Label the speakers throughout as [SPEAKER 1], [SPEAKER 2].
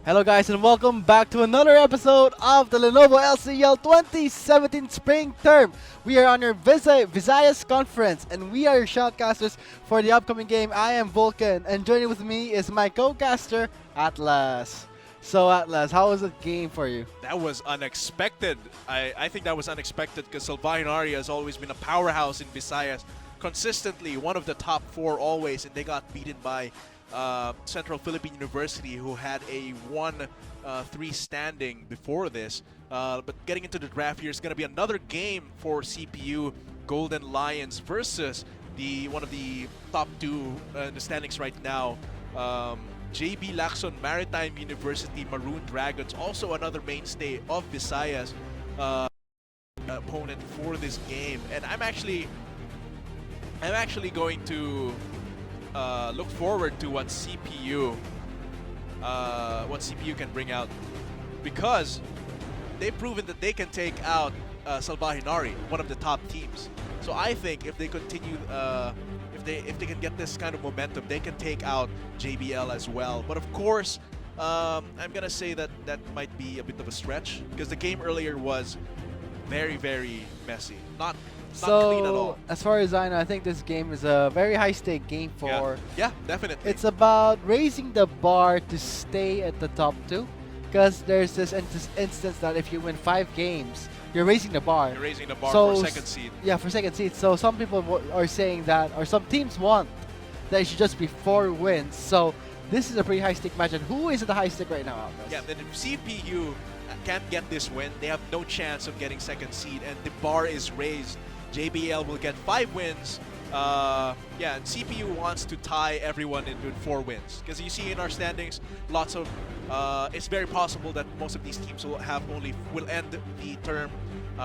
[SPEAKER 1] Hello guys and welcome back to another episode of the Lenovo LCL 2017 Spring Term. We are on your Visayas Conference and we are your shoutcasters for the upcoming game. I am Vulcan and joining with me is my co-caster Atlas. So Atlas, how was the game for you?
[SPEAKER 2] That was unexpected. I think that was unexpected because Salvahinari has always been a powerhouse in Visayas. Consistently one of the top 4 always, and they got beaten by Central Philippine University, who had a 1-3 standing before this. But getting into the draft here is going to be another game for CPU Golden Lions versus one of the top 2 in the standings right now. JBL Maritime University Maroon Dragons, also another mainstay of Visayas opponent for this game. And I'm actually going to look forward to what CPU can bring out, because they've proven that they can take out Salvahinari, one of the top teams. So I think if they continue, if they can get this kind of momentum, they can take out JBL as well. But of course, I'm gonna say that might be a bit of a stretch, because the game earlier was very messy, not clean at all.
[SPEAKER 1] As far as I know, I think this game is a very high-stake game for...
[SPEAKER 2] Yeah, definitely.
[SPEAKER 1] It's about raising the bar to stay at the top 2, because there's this instance that if you win 5 games, you're raising the bar.
[SPEAKER 2] You're raising the bar for second seed.
[SPEAKER 1] Yeah, for second seed. So some people are saying that, or some teams want that it should just be 4 wins. So this is a pretty high-stake match. And who is at the high stake right now, Alves?
[SPEAKER 2] Yeah, then if CPU can't get this win, they have no chance of getting second seed, and the bar is raised. JBL will get 5 wins. Yeah, and CPU wants to tie everyone in with 4 wins, because you see in our standings, lots of it's very possible that most of these teams will end the term,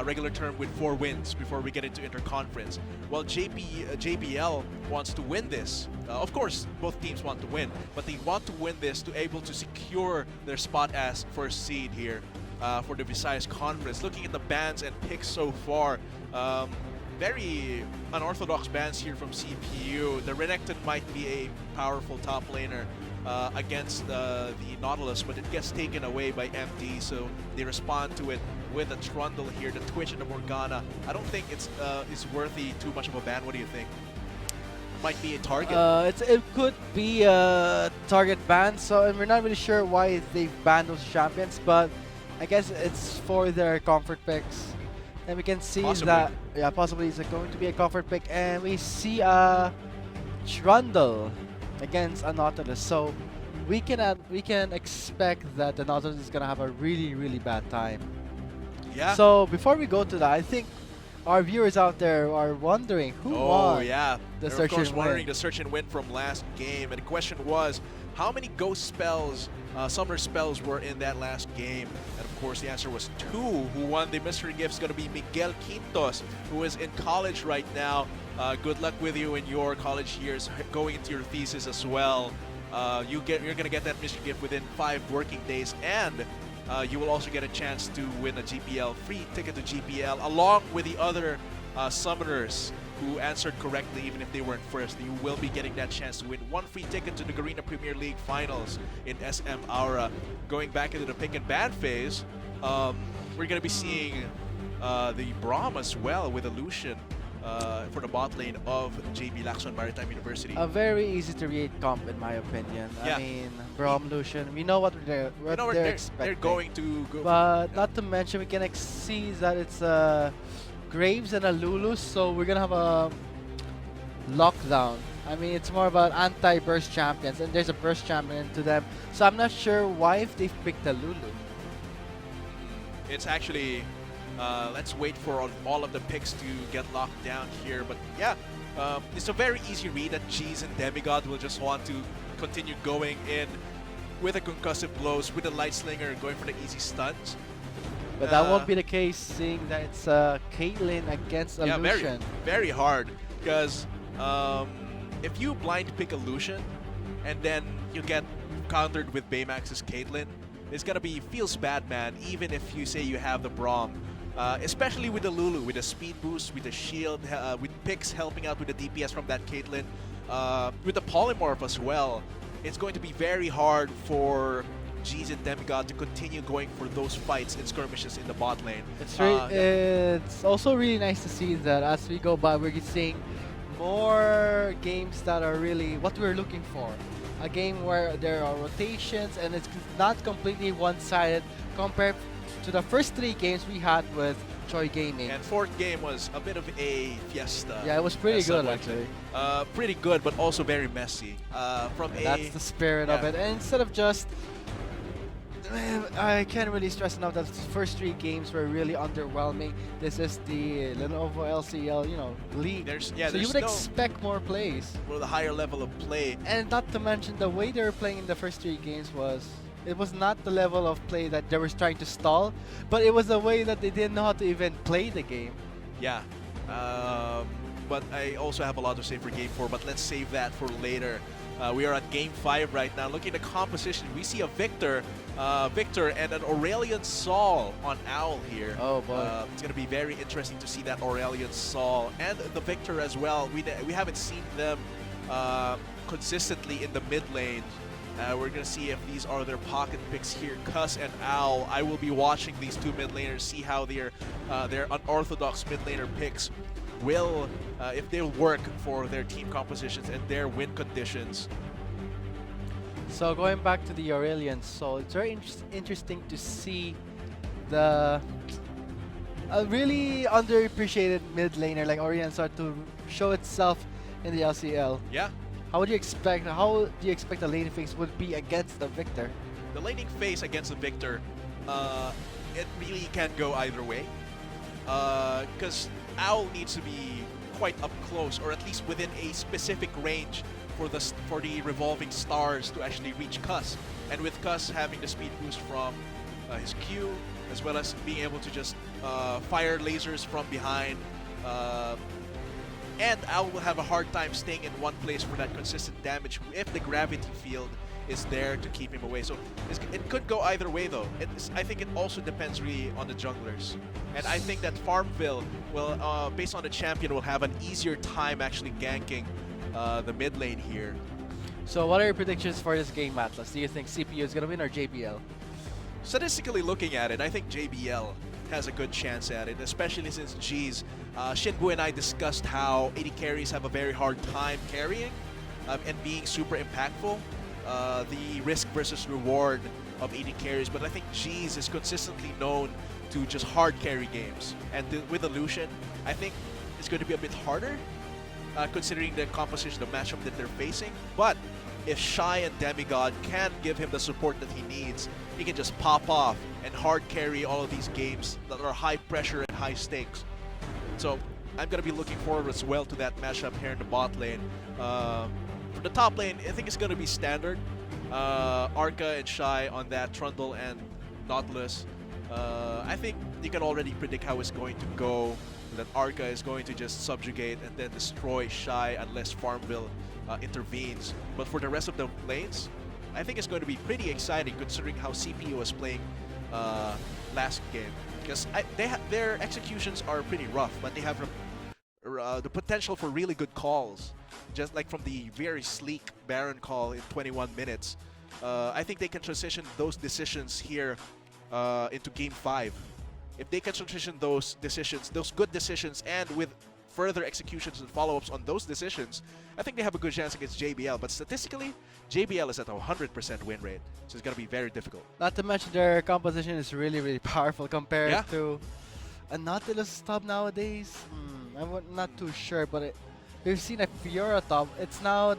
[SPEAKER 2] regular term, with 4 wins before we get into interconference. While JBL wants to win this. Of course, both teams want to win, but they want to win this to able to secure their spot as first seed here for the Visayas Conference. Looking at the bans and picks so far, very unorthodox bans here from CPU. The Renekton might be a powerful top laner against the Nautilus, but it gets taken away by MD, so they respond to it with a Trundle here, the Twitch and the Morgana. I don't think it's worthy too much of a ban. What do you think? Might be a target.
[SPEAKER 1] It could be a target ban, so and we're not really sure why they've banned those champions, but I guess it's for their comfort picks. And we can see that, yeah, possibly it's going to be a comfort pick, and we see a Trundle against a Nautilus. So we can expect that the Nautilus is gonna have a really bad time.
[SPEAKER 2] Yeah.
[SPEAKER 1] So before we go to that, I think our viewers out there are wondering who won.
[SPEAKER 2] Oh yeah,
[SPEAKER 1] the
[SPEAKER 2] they're
[SPEAKER 1] search
[SPEAKER 2] of course
[SPEAKER 1] and
[SPEAKER 2] wondering
[SPEAKER 1] win.
[SPEAKER 2] the search and win from last game, and the question was, how many ghost spells, summer spells were in that last game? And of course the answer was 2. Who won the mystery gift is going to be Miguel Quintos, who is in college right now. Good luck with you in your college years, going into your thesis as well. You're going to get that mystery gift within 5 working days, and you will also get a chance to win a GPL, free ticket to GPL, along with the other summoners who answered correctly. Even if they weren't first, you will be getting that chance to win 1 free ticket to the Garena Premier League Finals in SM Aura. Going back into the pick and ban phase, we're going to be seeing the Braum as well with Illusion for the bot lane of JBL Maritime University.
[SPEAKER 1] A very easy to read comp in my opinion.
[SPEAKER 2] Yeah.
[SPEAKER 1] I mean, Braum, Lucian, we know what they're expecting.
[SPEAKER 2] They're going to go.
[SPEAKER 1] But
[SPEAKER 2] yeah.
[SPEAKER 1] not to mention, we can see that it's Graves and a Lulu, so we're gonna have a lockdown. I mean, it's more about anti-burst champions, and there's a burst champion to them. So I'm not sure why if they've picked a Lulu.
[SPEAKER 2] It's actually, let's wait for all of the picks to get locked down here. But yeah, it's a very easy read that G's and Demigod will just want to continue going in with the concussive blows, with the Light Slinger going for the easy stuns.
[SPEAKER 1] But that won't be the case, seeing that it's Caitlyn against Illusion.
[SPEAKER 2] Yeah, very hard, because if you blind pick Illusion and then you get countered with Baymax's Caitlyn, it's gonna feels bad, man, even if you say you have the Braum. Especially with the Lulu, with the speed boost, with the shield, with picks helping out with the DPS from that Caitlyn, with the Polymorph as well. It's going to be very hard for Jeez and Demigod to continue going for those fights in skirmishes in the bot lane.
[SPEAKER 1] It's also really nice to see that as we go by, we're seeing more games that are really what we're looking for. A game where there are rotations and it's not completely one-sided compared to the first 3 games we had with Choi Gaming.
[SPEAKER 2] And 4th game was a bit of a fiesta.
[SPEAKER 1] Yeah, it was pretty good actually.
[SPEAKER 2] Pretty good, but also very messy.
[SPEAKER 1] That's the spirit of it. And instead of just I can't really stress enough that the first 3 games were really underwhelming. This is the Lenovo LCL, league. So you would expect more plays.
[SPEAKER 2] Well, the higher level of play.
[SPEAKER 1] And not to mention the way they were playing in the first 3 games it was not the level of play that they were trying to stall, but it was the way that they didn't know how to even play the game.
[SPEAKER 2] Yeah. But I also have a lot to say for Game 4, but let's save that for later. We are at Game 5 right now. Looking at the composition, we see a Victor and an Aurelion Sol on Owl here.
[SPEAKER 1] Oh boy.
[SPEAKER 2] It's going to be very interesting to see that Aurelion Sol and the Victor as well. We haven't seen them consistently in the mid lane. We're going to see if these are their pocket picks here. Cuss and Owl. I will be watching these 2 mid laners, see how their unorthodox mid laner picks will, if they'll work for their team compositions and their win conditions.
[SPEAKER 1] So going back to the Aurelion Sol, it's very interesting to see the really underappreciated mid laner like Aurelion Sol to show itself in the LCL.
[SPEAKER 2] Yeah.
[SPEAKER 1] How do you expect the laning phase would be against the Victor?
[SPEAKER 2] The laning phase against the Victor, it really can go either way. Because Owl needs to be quite up close, or at least within a specific range for the revolving stars to actually reach Cuss. And with Cuss having the speed boost from his Q, as well as being able to just fire lasers from behind, and Owl will have a hard time staying in one place for that consistent damage if the gravity field is there to keep him away. So it could go either way though. I think it also depends really on the junglers. And I think that Farmville will, based on the champion, will have an easier time actually ganking the mid lane here.
[SPEAKER 1] So what are your predictions for this game, Atlas? Do you think CPU is going to win or JBL?
[SPEAKER 2] Statistically looking at it, I think JBL has a good chance at it, especially since Shinbu and I discussed how AD carries have a very hard time carrying and being super impactful. The risk versus reward of AD carries, but I think Jeez is consistently known to just hard carry games. And with Illusion, I think it's going to be a bit harder considering the composition, the matchup that they're facing. But if Shy and Demigod can give him the support that he needs, he can just pop off and hard carry all of these games that are high pressure and high stakes. So I'm going to be looking forward as well to that matchup here in the bot lane. For the top lane, I think it's going to be standard. Arca and Shy on that, Trundle and Nautilus. I think you can already predict how it's going to go. That Arca is going to just subjugate and then destroy Shy unless Farmville intervenes. But for the rest of the lanes, I think it's going to be pretty exciting considering how CPU was playing last game. Because their executions are pretty rough, but they have the potential for really good calls. Just like from the very sleek Baron call in 21 minutes. I think they can transition those decisions here into Game 5. If they can transition those decisions, those good decisions, and with further executions and follow-ups on those decisions, I think they have a good chance against JBL. But statistically, JBL is at a 100% win rate, so it's going to be very difficult.
[SPEAKER 1] Not to mention their composition is really, really powerful compared to a Nautilus top nowadays. I'm not too sure, but we've seen a Fiora top. It's now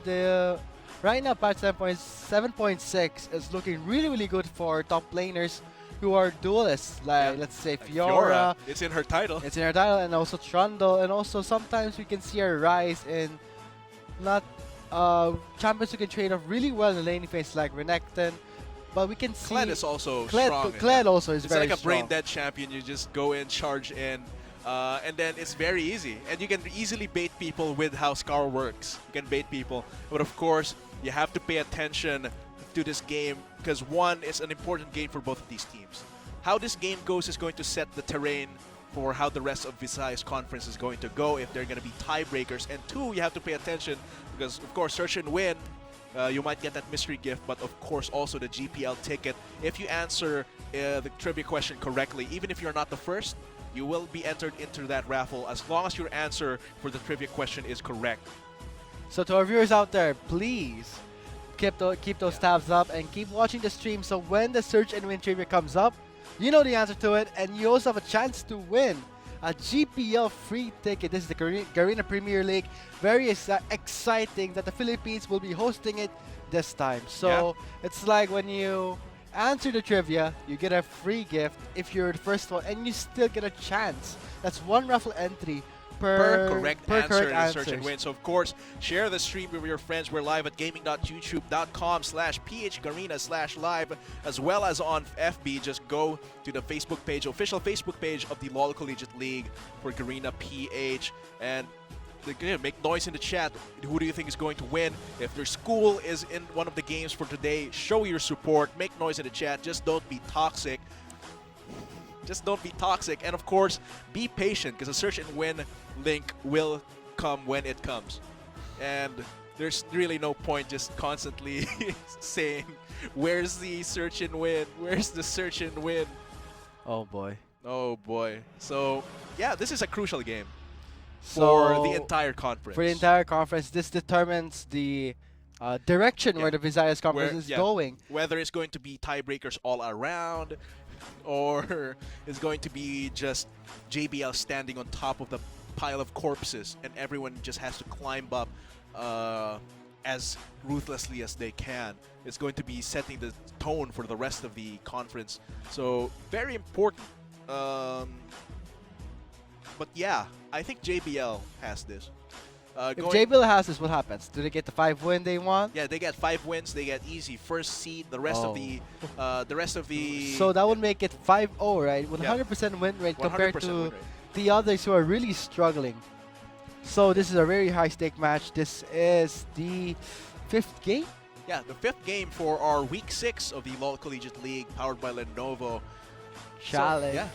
[SPEAKER 1] right now patch 7.6 is looking really, really good for top laners who are duelists, like let's say Fiora.
[SPEAKER 2] It's in her title.
[SPEAKER 1] It's in her title, and also Trundle, and also sometimes we can see a rise in champions who can trade off really well in the laning phase, like Renekton. But we can see
[SPEAKER 2] Kled is also strong.
[SPEAKER 1] Kled also is very strong.
[SPEAKER 2] It's like a brain dead champion. You just go in, charge in, and then it's very easy. And you can easily bait people with how Scar works. You can bait people, but of course you have to pay attention to this game because one, it's an important game for both of these teams. How this game goes is going to set the terrain for how the rest of Visayas Conference is going to go, if they're going to be tiebreakers. And two, you have to pay attention because, of course, Search and Win You might get that mystery gift, but of course also the GPL ticket. If you answer the trivia question correctly, even if you're not the first, you will be entered into that raffle as long as your answer for the trivia question is correct.
[SPEAKER 1] So to our viewers out there, please keep those tabs up and keep watching the stream, so when the search and win trivia comes up, you know the answer to it, and you also have a chance to win a GPL free ticket. This is the Garena Premier League. Very exciting that the Philippines will be hosting it this time. So it's like when you answer the trivia, you get a free gift if you're the first one, and you still get a chance. That's one raffle entry per
[SPEAKER 2] correct answer in the search and win. So of course, share the stream with your friends. We're live at gaming.youtube.com/phgarena/live, as well as on FB. Just go to the Facebook page, official Facebook page of the LOL Collegiate League for Garena PH, and make noise in the chat. Who do you think is going to win? If their school is in one of the games for today, show your support. Make noise in the chat. Just don't be toxic. Just don't be toxic. And of course, be patient, because the search and win link will come when it comes. And there's really no point just constantly saying, where's the search and win? Where's the search and win?
[SPEAKER 1] Oh boy.
[SPEAKER 2] Oh boy. So yeah, this is a crucial game for the entire conference.
[SPEAKER 1] For the entire conference, this determines the direction where the Visayas conference is going.
[SPEAKER 2] Whether it's going to be tiebreakers all around, or it's going to be just JBL standing on top of the pile of corpses and everyone just has to climb up as ruthlessly as they can. It's going to be setting the tone for the rest of the conference. So very important. But yeah, I think JBL has this.
[SPEAKER 1] If JBL has this, what happens? Do they get the 5 win they want?
[SPEAKER 2] Yeah, they get 5 wins. They get easy first seed. The rest of the,
[SPEAKER 1] So that would make it 5-0, right? 100% win rate compared to the others who are really struggling. So this is a very high stake match. This is the 5th game.
[SPEAKER 2] Yeah, the 5th game for our week 6 of the LOL Collegiate League, powered by Lenovo.
[SPEAKER 1] Challenge,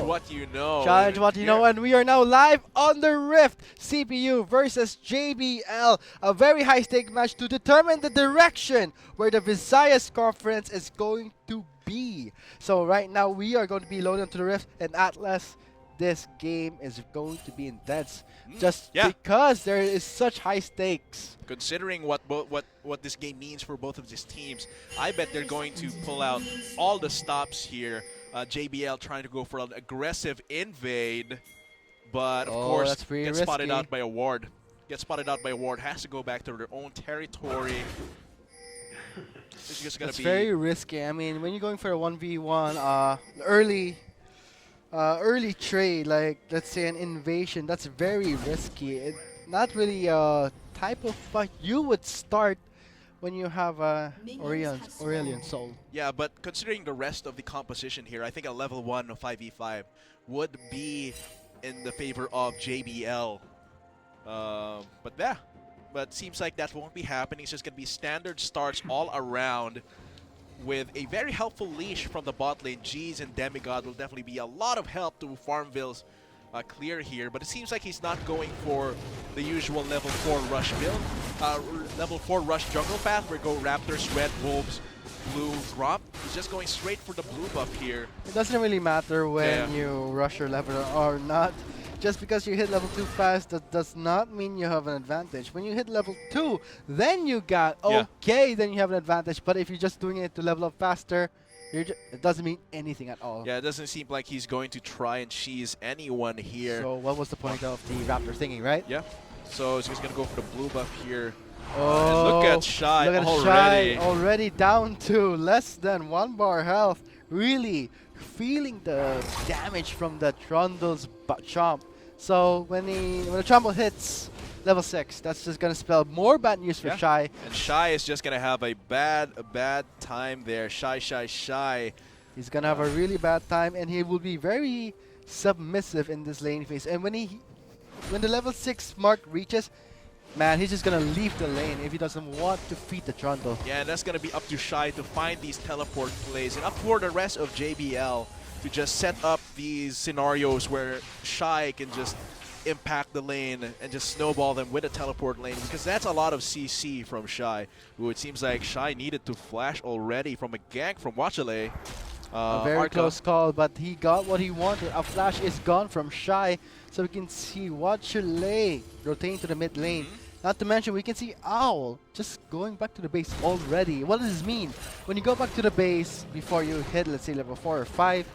[SPEAKER 2] what you know.
[SPEAKER 1] Challenge what you know, and we are now live on the Rift. CPU versus JBL, a very high stake match to determine the direction where the Visayas conference is going to be. So right now we are going to be loaded onto the Rift, and Atlas, this game is going to be intense, just because there is such high stakes.
[SPEAKER 2] Considering what this game means for both of these teams, I bet they're going to pull out all the stops here. JBL trying to go for an aggressive invade, but of course gets spotted out by a ward. Has to go back to their own territory. It's just gonna be
[SPEAKER 1] very risky. I mean, when you're going for a 1v1 early trade, like let's say an invasion, that's very risky. It's not really a type of fight you would start when you have Aurelion Soul.
[SPEAKER 2] Yeah, but considering the rest of the composition here, I think a level 1 of 5v5 would be in the favor of JBL. But seems like that won't be happening. It's just going to be standard starts all around, with a very helpful leash from the bot lane. G's and Demigod will definitely be a lot of help to Farmville's clear here, but it seems like he's not going for the usual level 4 rush build. Level 4 rush jungle path where go Raptors, Red, Wolves, Blue, Gromp. He's just going straight for the blue buff here.
[SPEAKER 1] It doesn't really matter when you rush your level or not. Just because you hit level 2 fast, that does not mean you have an advantage. When you hit level 2, then you got then you have an advantage. But if you're just doing it to level up faster, it doesn't mean anything at all.
[SPEAKER 2] Yeah, it doesn't seem like he's going to try and cheese anyone here.
[SPEAKER 1] So what was the point of the Raptor thingy, right?
[SPEAKER 2] Yeah. So he's going to go for the blue buff here.
[SPEAKER 1] Oh,
[SPEAKER 2] and look at Shy
[SPEAKER 1] already down to less than 1 bar health. Really feeling the damage from the Trundle's chomp. So when the Trundle hits level 6, that's just going to spell more bad news for Shy.
[SPEAKER 2] And Shy is just going to have a bad time there. Shy.
[SPEAKER 1] He's going to have a really bad time, and he will be very submissive in this lane phase. And when the level 6 mark reaches, man, he's just going to leave the lane if he doesn't want to feed the Trundle.
[SPEAKER 2] Yeah, and that's going to be up to Shy to find these teleport plays, and up for the rest of JBL to just set up these scenarios where Shy can just impact the lane and just snowball them with a teleport lane, because that's a lot of CC from Shy, who it seems like Shy needed to flash already from a gank from Wachale.
[SPEAKER 1] A very
[SPEAKER 2] Arca.
[SPEAKER 1] close call, but he got what he wanted. A flash is gone from Shy, so we can see Wachale rotating to the mid lane. Not to mention, we can see Owl just going back to the base already. What does this mean? When you go back to the base before you hit, let's say, level 4 or 5,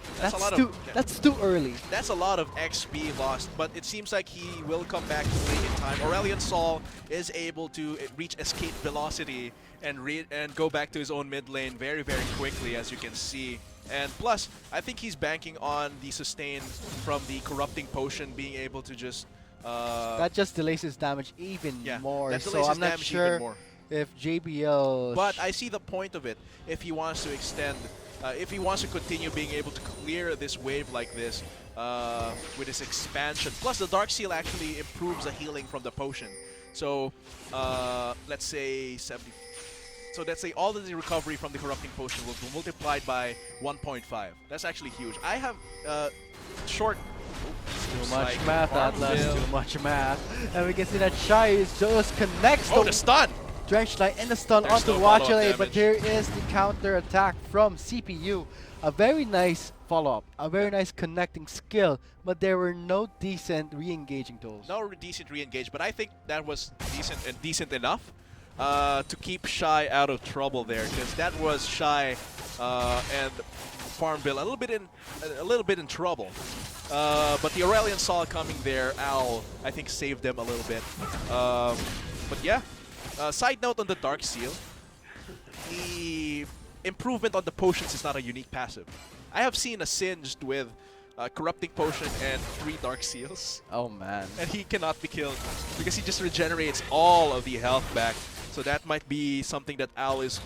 [SPEAKER 1] that's too early.
[SPEAKER 2] That's a lot of XP lost, but it seems like he will come back to late in time. Aurelion Sol is able to reach escape velocity and go back to his own mid lane very, very quickly, as you can see. And plus, I think he's banking on the sustain from the Corrupting Potion, being able to just...
[SPEAKER 1] that just delays his damage even more.
[SPEAKER 2] That
[SPEAKER 1] So I'm not sure if JBL...
[SPEAKER 2] But I see the point of it. If he wants to extend, if he wants to continue being able to clear this wave like this with his expansion. Plus, the Dark Seal actually improves the healing from the potion. So, let's say 70. So let's say all of the recovery from the Corrupting Potion will be multiplied by 1.5. That's actually huge. I have short...
[SPEAKER 1] Too much math, Atlas. Too much math. And we can see that Shy is just connects
[SPEAKER 2] the stun!
[SPEAKER 1] Drench Light and the stun
[SPEAKER 2] There's
[SPEAKER 1] onto
[SPEAKER 2] no follow-up
[SPEAKER 1] Wachale, but
[SPEAKER 2] damage.
[SPEAKER 1] here is the counter attack from CPU. A very nice follow-up, a very nice connecting skill, but there were no decent re-engaging tools.
[SPEAKER 2] No decent re-engage, but I think that was decent enough to keep Shy out of trouble there, because that was Shy and Farmville a little bit in trouble. But the Aurelion Sol coming there, Owl, I think saved them a little bit. But yeah, side note on the Dark Seal, the improvement on the potions is not a unique passive. I have seen a Singed with Corrupting Potion and 3 Dark Seals.
[SPEAKER 1] Oh man.
[SPEAKER 2] And he cannot be killed because he just regenerates all of the health back. So that might be something that Al is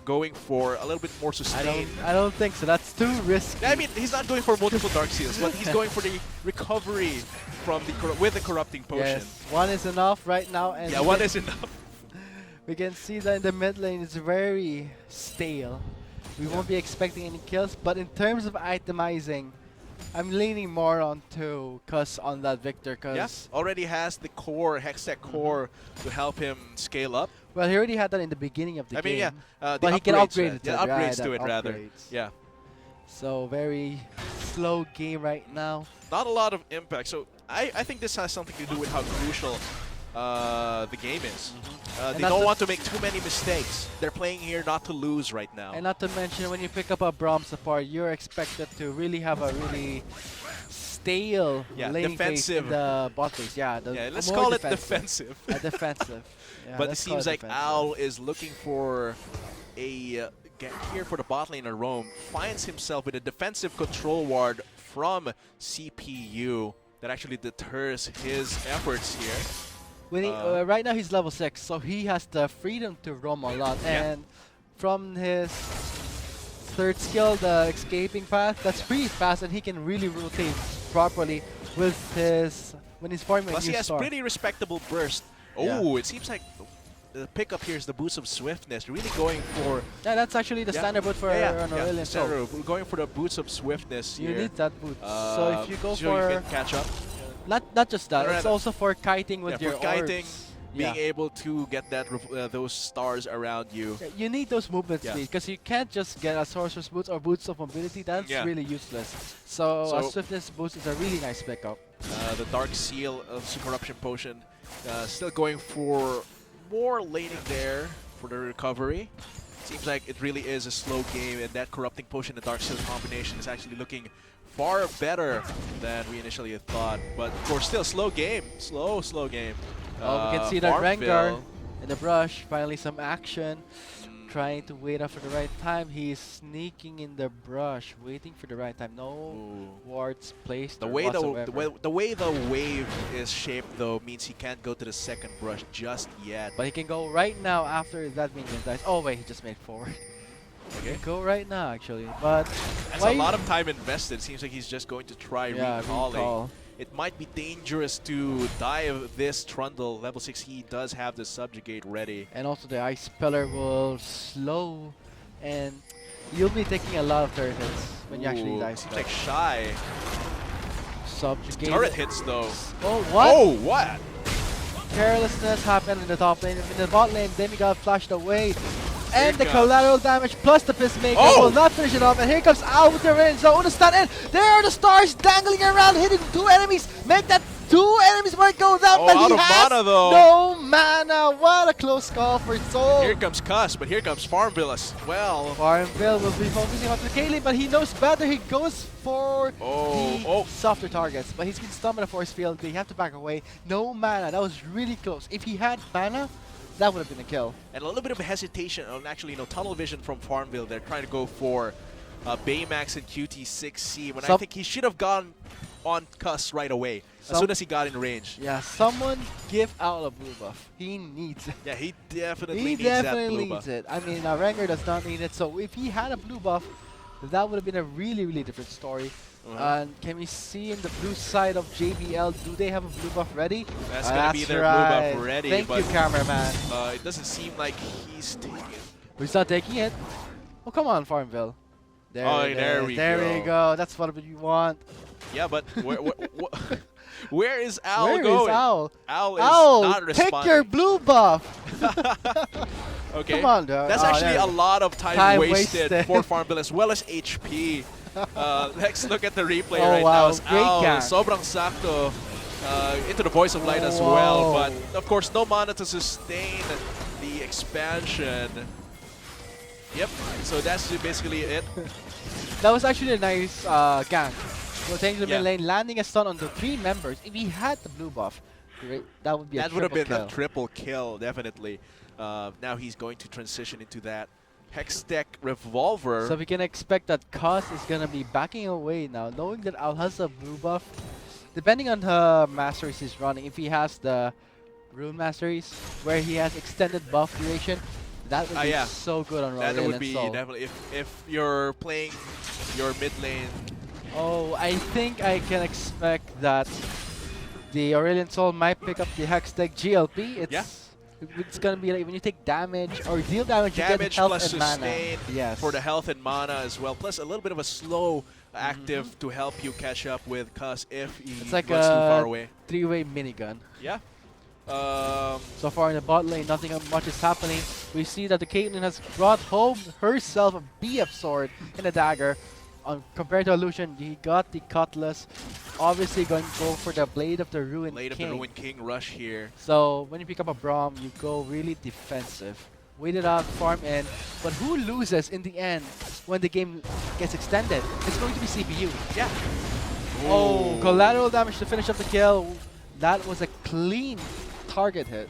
[SPEAKER 2] going for a little bit more sustain.
[SPEAKER 1] I don't think so. That's too risky.
[SPEAKER 2] I mean, he's not going for multiple Dark Seals, but he's going for the recovery from with the Corrupting Potion.
[SPEAKER 1] Yes, one is enough right now. And
[SPEAKER 2] yeah, one is enough.
[SPEAKER 1] We can see that in the mid lane it's very stale. We won't be expecting any kills, but in terms of itemizing, I'm leaning more on on that Victor, because
[SPEAKER 2] already has the core, Hextech core, to help him scale up.
[SPEAKER 1] Well, he already had that in the beginning of the game.
[SPEAKER 2] I mean, yeah,
[SPEAKER 1] but he can upgrade it.
[SPEAKER 2] Upgrades to it, rather. Yeah.
[SPEAKER 1] So very slow game right now.
[SPEAKER 2] Not a lot of impact. So I think this has something to do with how crucial the game is. They don't want to make too many mistakes. They're playing here not to lose right now.
[SPEAKER 1] And not to mention, when you pick up a Braum support, you're expected to really have a really stale lane phase in the bot phase. Yeah,
[SPEAKER 2] let's call it defensive.
[SPEAKER 1] Defensive. Yeah,
[SPEAKER 2] but it seems like Owl is looking for a gank here for the bot lane, and Rome finds himself with a defensive control ward from CPU that actually deters his efforts here.
[SPEAKER 1] When right now he's level 6, so he has the freedom to roam a lot. And from his third skill, the escaping path, that's pretty fast, and he can really rotate properly with when he's forming.
[SPEAKER 2] Plus, he has pretty respectable burst. Oh, it seems like the pickup here is the boost of swiftness. Really going for.
[SPEAKER 1] Yeah, that's actually the standard boot for an Aurelion Sol.
[SPEAKER 2] We're going for the boost of swiftness here.
[SPEAKER 1] You need that boot. So if you go
[SPEAKER 2] so you can catch up.
[SPEAKER 1] Not just that, it's also for kiting with your
[SPEAKER 2] kiting,
[SPEAKER 1] orbs.
[SPEAKER 2] being able to get that those stars around you.
[SPEAKER 1] Yeah, you need those movement speed, because you can't just get a sorcerer's boots or boots of mobility. That's really useless. So a swiftness boost is a really nice pickup.
[SPEAKER 2] The Dark Seal of Corruption Potion still going for more laning there for the recovery. Seems like it really is a slow game, and that Corrupting Potion and Dark Seal combination is actually looking far better than we initially thought. But of course, still slow game. Slow game.
[SPEAKER 1] We can see that Rengar in the brush. Finally some action. Trying to wait up for the right time. He's sneaking in the brush, waiting for the right time. No wards placed.
[SPEAKER 2] The way the wave is shaped, though, means he can't go to the second brush just yet.
[SPEAKER 1] But he can go right now after that minion dies. Oh wait, he just made forward. Okay. Go right now, actually. But
[SPEAKER 2] that's a lot of time invested. Seems like he's just going to try recalling. It might be dangerous to dive this Trundle. Level 6, he does have the Subjugate ready.
[SPEAKER 1] And also the Ice Pillar will slow, and you'll be taking a lot of turrets when you actually dive.
[SPEAKER 2] Seems like Shy
[SPEAKER 1] Subjugated.
[SPEAKER 2] Turret hits though.
[SPEAKER 1] Oh, what?
[SPEAKER 2] Oh, what?
[SPEAKER 1] Carelessness happened in the top lane. In the bot lane, Demigod flashed away. And the
[SPEAKER 2] Here comes.
[SPEAKER 1] collateral damage plus the Pissmaker
[SPEAKER 2] Oh!
[SPEAKER 1] will not finish it off. And here comes Al with the range. So Uno stun in. There are the stars dangling around, hitting 2 enemies. Make that 2 enemies where it goes out.
[SPEAKER 2] Oh,
[SPEAKER 1] but
[SPEAKER 2] out
[SPEAKER 1] he
[SPEAKER 2] of
[SPEAKER 1] has
[SPEAKER 2] mana, though.
[SPEAKER 1] no mana. What a close call for Soul.
[SPEAKER 2] Here comes Cuss, but here comes Farmville as well.
[SPEAKER 1] Farmville will be focusing on the Caitlyn, but he knows better. He goes for the softer targets. But he's been stunned by the force field. They have to back away. No mana. That was really close. If he had mana, that would have been a kill.
[SPEAKER 2] And a little bit of hesitation on actually, tunnel vision from Farmville. They're trying to go for Baymax and QT6C when I think he should have gone on Cuss right away as soon as he got in range.
[SPEAKER 1] Yeah, someone give out a blue buff. He needs it.
[SPEAKER 2] Yeah, he definitely
[SPEAKER 1] He
[SPEAKER 2] needs that
[SPEAKER 1] definitely
[SPEAKER 2] blue
[SPEAKER 1] needs
[SPEAKER 2] buff.
[SPEAKER 1] it. I mean, Rengar does not need it. So if he had a blue buff, that would have been a really, really different story. And can we see in the blue side of JBL, do they have a blue buff ready?
[SPEAKER 2] That's going to be their blue buff ready.
[SPEAKER 1] Thank you, cameraman.
[SPEAKER 2] It doesn't seem like he's taking it.
[SPEAKER 1] He's not taking it. Oh, come on, Farmville.
[SPEAKER 2] There we
[SPEAKER 1] go. That's what we want.
[SPEAKER 2] Yeah, but where is Al
[SPEAKER 1] Where
[SPEAKER 2] going?
[SPEAKER 1] is Al?
[SPEAKER 2] Al is
[SPEAKER 1] Owl,
[SPEAKER 2] not responding.
[SPEAKER 1] pick your blue buff.
[SPEAKER 2] Okay.
[SPEAKER 1] Come on, dude.
[SPEAKER 2] That's actually a lot of time wasted for
[SPEAKER 1] wasted.
[SPEAKER 2] Farmville as well as HP. Let's look at the replay
[SPEAKER 1] Oh,
[SPEAKER 2] right
[SPEAKER 1] wow.
[SPEAKER 2] now. As
[SPEAKER 1] Great
[SPEAKER 2] Al,
[SPEAKER 1] gank.
[SPEAKER 2] sobrang sakto into the voice of light as well. But of course, no mana to sustain the expansion. Yep. So that's basically it.
[SPEAKER 1] That was actually a nice gank. Rotating to the
[SPEAKER 2] Yeah.
[SPEAKER 1] mid lane, landing a stun on the 3 members. If he had the blue buff, great, that would be
[SPEAKER 2] That
[SPEAKER 1] a
[SPEAKER 2] would have been
[SPEAKER 1] triple
[SPEAKER 2] a triple kill, definitely. Now he's going to transition into that Hextech Revolver.
[SPEAKER 1] So we can expect that Cos is going to be backing away now, knowing that Al has a blue buff. Depending on the masteries he's running, if he has the Rune Masteries, where he has extended buff duration, that would be so good on Royal
[SPEAKER 2] That would
[SPEAKER 1] and
[SPEAKER 2] be
[SPEAKER 1] Soul.
[SPEAKER 2] definitely, if you're playing your mid lane.
[SPEAKER 1] Oh, I think I can expect that the Aurelion Soul might pick up the Hextech GLP. It's gonna be like when you take damage or deal damage, you get health
[SPEAKER 2] plus
[SPEAKER 1] and mana.
[SPEAKER 2] sustain
[SPEAKER 1] Yes.
[SPEAKER 2] for the health and mana as well. Plus a little bit of a slow active to help you catch up with Cuss if he
[SPEAKER 1] It's like
[SPEAKER 2] runs too far
[SPEAKER 1] a
[SPEAKER 2] away.
[SPEAKER 1] 3-way minigun.
[SPEAKER 2] Yeah.
[SPEAKER 1] So far in the bot lane, nothing much is happening. We see that the Caitlyn has brought home herself a BF sword and a dagger. Compared to Illusion, he got the Cutlass. Obviously going to go for the Blade of the Ruined
[SPEAKER 2] Blade of
[SPEAKER 1] King.
[SPEAKER 2] the Ruined King rush here.
[SPEAKER 1] So when you pick up a Braum, you go really defensive. Wait it out, farm in. But who loses in the end when the game gets extended? It's going to be CPU.
[SPEAKER 2] Yeah.
[SPEAKER 1] Oh, collateral damage to finish up the kill. That was a clean target hit.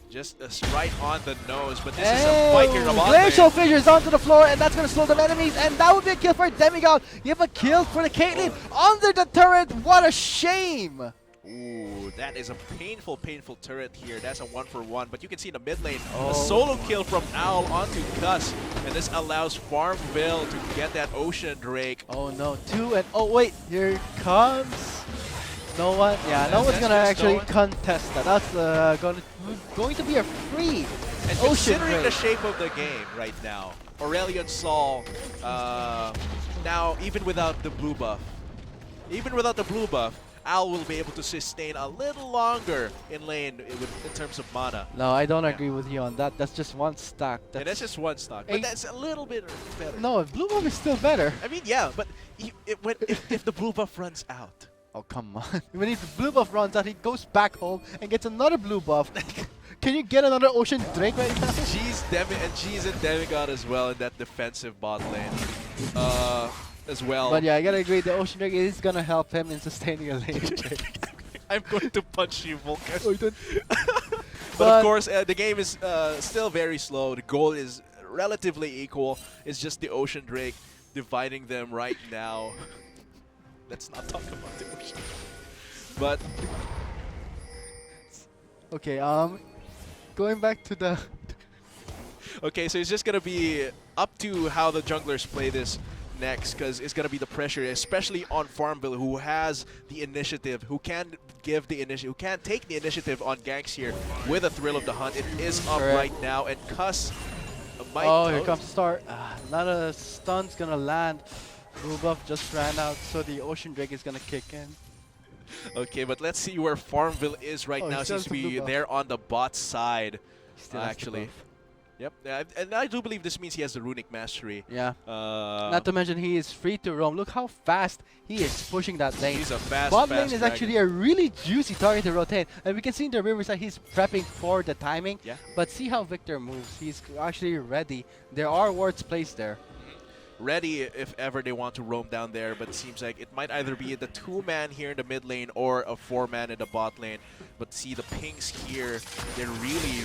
[SPEAKER 2] Just right on the nose, but this is a fight here in the bot
[SPEAKER 1] Glacial
[SPEAKER 2] lane.
[SPEAKER 1] Fissures onto the floor, and that's going to slow the enemies, and that would be a kill for Demigod. You have a kill for the Caitlyn under the turret. What a shame!
[SPEAKER 2] Ooh, that is a painful, painful turret here. That's a 1-for-1, but you can see in the mid lane, a solo kill from Owl onto Cuss, and this allows Farmville to get that Ocean Drake.
[SPEAKER 1] Oh no, 2 and oh wait, here comes no one. Yeah, no one's gonna actually contest that. That's going to be a free
[SPEAKER 2] And
[SPEAKER 1] Ocean
[SPEAKER 2] considering
[SPEAKER 1] Drake.
[SPEAKER 2] the shape of the game right now, Aurelion Sol, now even without the blue buff, Al will be able to sustain a little longer in lane in terms of mana.
[SPEAKER 1] No, I don't agree with you on that. That's just one stack.
[SPEAKER 2] And that's just one stock, but that's a little bit better.
[SPEAKER 1] No, blue buff is still better.
[SPEAKER 2] I mean, yeah, but if the blue buff runs out.
[SPEAKER 1] Oh, come on. When the blue buff runs out, he goes back home and gets another blue buff. Can you get another Ocean Drake right now?
[SPEAKER 2] She's a Demigod as well in that defensive bot lane. As well.
[SPEAKER 1] But yeah, I gotta agree, the Ocean Drake is gonna help him in sustaining a lane.
[SPEAKER 2] I'm going to punch you, Volker.
[SPEAKER 1] Oh, you don't.
[SPEAKER 2] But of course, the game is still very slow. The goal is relatively equal. It's just the Ocean Drake dividing them right now. Let's not talk about the Ocean. But
[SPEAKER 1] okay, going back to the
[SPEAKER 2] okay, so it's just gonna be up to how the junglers play this next, because it's gonna be the pressure, especially on Farmville, who has the initiative, who can give the initiative, who can take the initiative on ganks here with a Thrill of the Hunt. It is up right now, and Cuss might.
[SPEAKER 1] Oh, here comes Star. Not a stun's gonna land. Blue buff just ran out, so the Ocean Drake is gonna kick in.
[SPEAKER 2] Okay, but let's see where Farmville is right
[SPEAKER 1] Oh, he
[SPEAKER 2] now.
[SPEAKER 1] still
[SPEAKER 2] Seems
[SPEAKER 1] has
[SPEAKER 2] to
[SPEAKER 1] the blue
[SPEAKER 2] be
[SPEAKER 1] buff.
[SPEAKER 2] there on the bot side,
[SPEAKER 1] Still has the
[SPEAKER 2] actually.
[SPEAKER 1] buff.
[SPEAKER 2] Yep, and I do believe this means he has the runic mastery.
[SPEAKER 1] Yeah. Not to mention he is free to roam. Look how fast he is pushing that lane.
[SPEAKER 2] He's a fast,
[SPEAKER 1] Bot
[SPEAKER 2] fast
[SPEAKER 1] lane is
[SPEAKER 2] dragon.
[SPEAKER 1] actually a really juicy target to rotate. And we can see in the riverside he's prepping for the timing.
[SPEAKER 2] Yeah.
[SPEAKER 1] But see how Victor moves. He's actually ready. There are wards placed there.
[SPEAKER 2] Ready if ever they want to roam down there, but it seems like it might either be the 2-man here in the mid lane or a 4-man in the bot lane. But see the pings here, they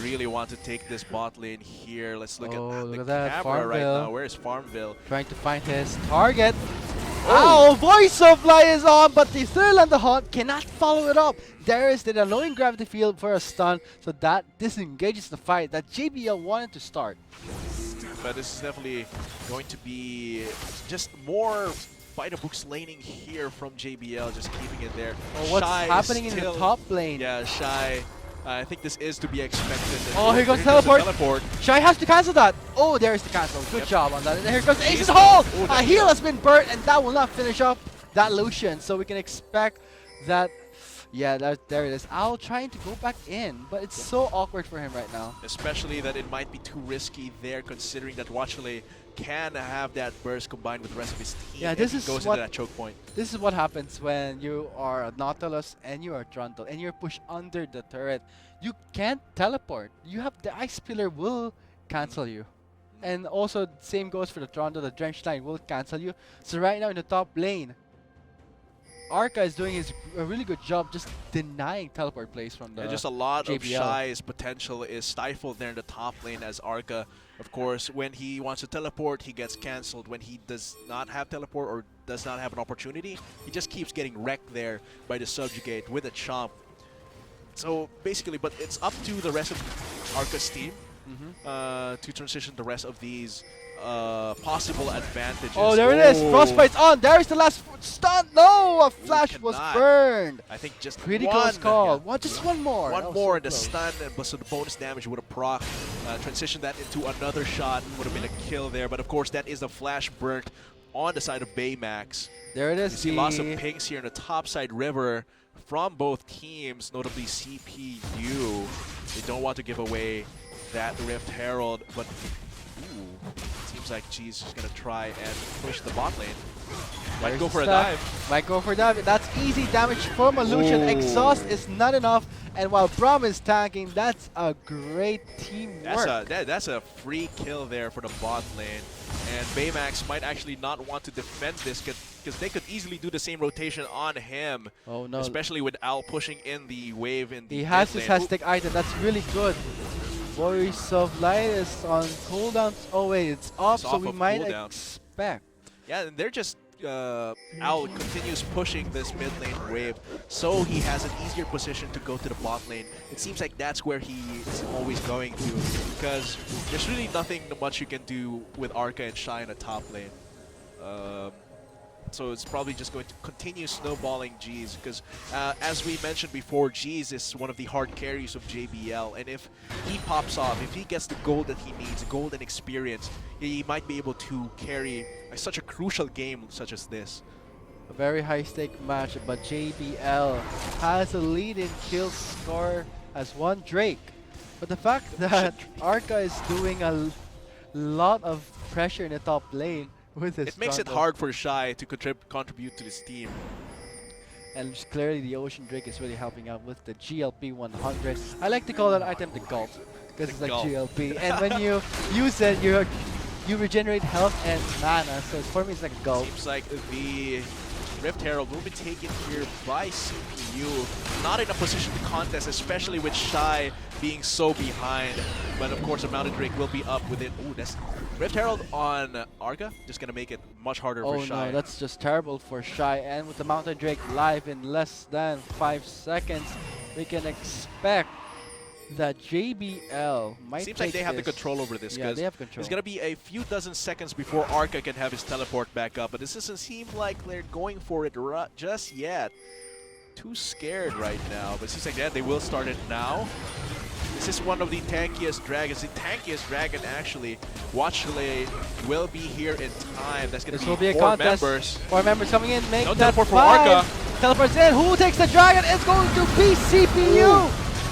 [SPEAKER 2] really want to take this bot lane here. Let's look
[SPEAKER 1] Look
[SPEAKER 2] at
[SPEAKER 1] at
[SPEAKER 2] the
[SPEAKER 1] that,
[SPEAKER 2] camera right
[SPEAKER 1] Farmville.
[SPEAKER 2] now. Where is Farmville?
[SPEAKER 1] Trying to find his target.
[SPEAKER 2] Oh.
[SPEAKER 1] Ow! Voice of Light is on, but the Thrill and the Haunt cannot follow it up. Darius did a annoying gravity field for a stun, so that disengages the fight that JBL wanted to start.
[SPEAKER 2] But this is definitely going to be just more by-the-books laning here from JBL, just keeping it there.
[SPEAKER 1] Oh, what's
[SPEAKER 2] Shy is
[SPEAKER 1] happening in the
[SPEAKER 2] still-
[SPEAKER 1] top lane?
[SPEAKER 2] Yeah, Shy. I think this is to be expected.
[SPEAKER 1] Oh, here goes
[SPEAKER 2] the
[SPEAKER 1] teleport. Shy has to cancel that. Oh, there's the cancel. Good
[SPEAKER 2] Yep.
[SPEAKER 1] job on that. And here goes Ace's
[SPEAKER 2] Ace
[SPEAKER 1] Hall.
[SPEAKER 2] oh,
[SPEAKER 1] A
[SPEAKER 2] that
[SPEAKER 1] heal
[SPEAKER 2] heal.
[SPEAKER 1] has been burnt, and that will not finish up that Lucian. So we can expect that. Yeah, there it is. Owl trying to go back in, but it's so awkward for him right now.
[SPEAKER 2] Especially that it might be too risky there, considering that Watchley can have that burst combined with the rest of his team.
[SPEAKER 1] Yeah,
[SPEAKER 2] and
[SPEAKER 1] this
[SPEAKER 2] he
[SPEAKER 1] is
[SPEAKER 2] goes
[SPEAKER 1] what-
[SPEAKER 2] into that choke point.
[SPEAKER 1] This is what happens when you are a Nautilus and you are Trundle and you're pushed under the turret. You can't teleport. You have the Ice Pillar will cancel you. And also same goes for the Trundle, the Drench Line will cancel you. So right now in the top lane, Arca is doing a really good job just denying teleport plays from the
[SPEAKER 2] Yeah, just a lot of
[SPEAKER 1] JBL.
[SPEAKER 2] Shy's potential is stifled there in the top lane as Arca, of course, when he wants to teleport, he gets cancelled. When he does not have teleport or does not have an opportunity, he just keeps getting wrecked there by the Subjugate with a Chomp. So basically, but it's up to the rest of Arca's team to transition the rest of these possible advantages.
[SPEAKER 1] Oh, there it is. Frostbite's on. There's the last stun. No, a flash was
[SPEAKER 2] cannot.
[SPEAKER 1] burned.
[SPEAKER 2] I think just
[SPEAKER 1] Pretty
[SPEAKER 2] one.
[SPEAKER 1] close call.
[SPEAKER 2] Yeah.
[SPEAKER 1] What? Just one more.
[SPEAKER 2] One
[SPEAKER 1] That was
[SPEAKER 2] more,
[SPEAKER 1] so
[SPEAKER 2] and the
[SPEAKER 1] close.
[SPEAKER 2] stun, and so the bonus damage would have proc. Transition that into another shot would have been a kill there. But of course, that is the flash burnt on the side of Baymax.
[SPEAKER 1] There it
[SPEAKER 2] You
[SPEAKER 1] is.
[SPEAKER 2] see lots of pings here in the top side river from both teams, notably CPU. They don't want to give away that Rift Herald, but ooh, seems like G's just gonna try and push the bot lane. Might
[SPEAKER 1] There's
[SPEAKER 2] go
[SPEAKER 1] the
[SPEAKER 2] for a
[SPEAKER 1] stack.
[SPEAKER 2] dive.
[SPEAKER 1] Might go for a dive. That's easy damage from a Lucian.
[SPEAKER 2] Ooh.
[SPEAKER 1] Exhaust is not enough. And while Braum is tanking, that's a great teamwork.
[SPEAKER 2] That's a free kill there for the bot lane. And Baymax might actually not want to defend this because they could easily do the same rotation on him.
[SPEAKER 1] Oh no.
[SPEAKER 2] Especially with Al pushing in the wave in the
[SPEAKER 1] He has
[SPEAKER 2] mid
[SPEAKER 1] his
[SPEAKER 2] lane.
[SPEAKER 1] hashtag item. That's really good. Voice of Light is on cooldowns. Oh wait, it's off,
[SPEAKER 2] It's
[SPEAKER 1] so
[SPEAKER 2] off
[SPEAKER 1] we
[SPEAKER 2] of
[SPEAKER 1] might
[SPEAKER 2] cooldown.
[SPEAKER 1] expect.
[SPEAKER 2] Yeah, and they're just Al continues pushing this mid lane wave, so he has an easier position to go to the bot lane. It seems like that's where he's always going to, because there's really nothing much you can do with Arca and Shy in the top lane. So it's probably just going to continue snowballing G's, because as we mentioned before, G's is one of the hard carries of JBL, and if he pops off, if he gets the gold that he needs, gold and experience, he might be able to carry such a crucial game such as this.
[SPEAKER 1] A very high stake match, but JBL has a lead in kill score as one Drake. But the fact that Arca is doing a lot of pressure in the top lane with his
[SPEAKER 2] It makes it
[SPEAKER 1] Trundle.
[SPEAKER 2] hard for Shy to contribute to this team.
[SPEAKER 1] And just clearly the Ocean Drake is really helping out with the GLP 100. I like to call that item the Gulp, because it's like
[SPEAKER 2] Gulp.
[SPEAKER 1] GLP. And when you use it, you regenerate health and mana. So for me, it's like a Gulp.
[SPEAKER 2] Seems like the Rift Herald will be taken here by CPU. Not in a position to contest, especially with Shy being so behind. But of course, a Mountain Drake will be up with it. Ooh, that's Rift Herald on Arca. Just gonna make it much harder for
[SPEAKER 1] Oh
[SPEAKER 2] Shy.
[SPEAKER 1] no, that's just terrible for Shy. And with the Mountain Drake live in less than 5 seconds, we can expect that JBL might
[SPEAKER 2] Seems like
[SPEAKER 1] take
[SPEAKER 2] they have the
[SPEAKER 1] this.
[SPEAKER 2] control over this.
[SPEAKER 1] Yeah,
[SPEAKER 2] 'cause
[SPEAKER 1] they have control.
[SPEAKER 2] It's gonna be a few dozen seconds before Arca can have his teleport back up, but this doesn't seem like they're going for it just yet. Too scared right now, but it seems like they will start it now. This is one of the tankiest dragons. The tankiest dragon, actually. Watchley will be here in time. That's gonna
[SPEAKER 1] This will be a
[SPEAKER 2] four
[SPEAKER 1] contest.
[SPEAKER 2] members.
[SPEAKER 1] 4 members coming in, make
[SPEAKER 2] No
[SPEAKER 1] that
[SPEAKER 2] teleport for
[SPEAKER 1] 5.
[SPEAKER 2] Arca.
[SPEAKER 1] Teleports in. Who takes the dragon? It's going to be CPU.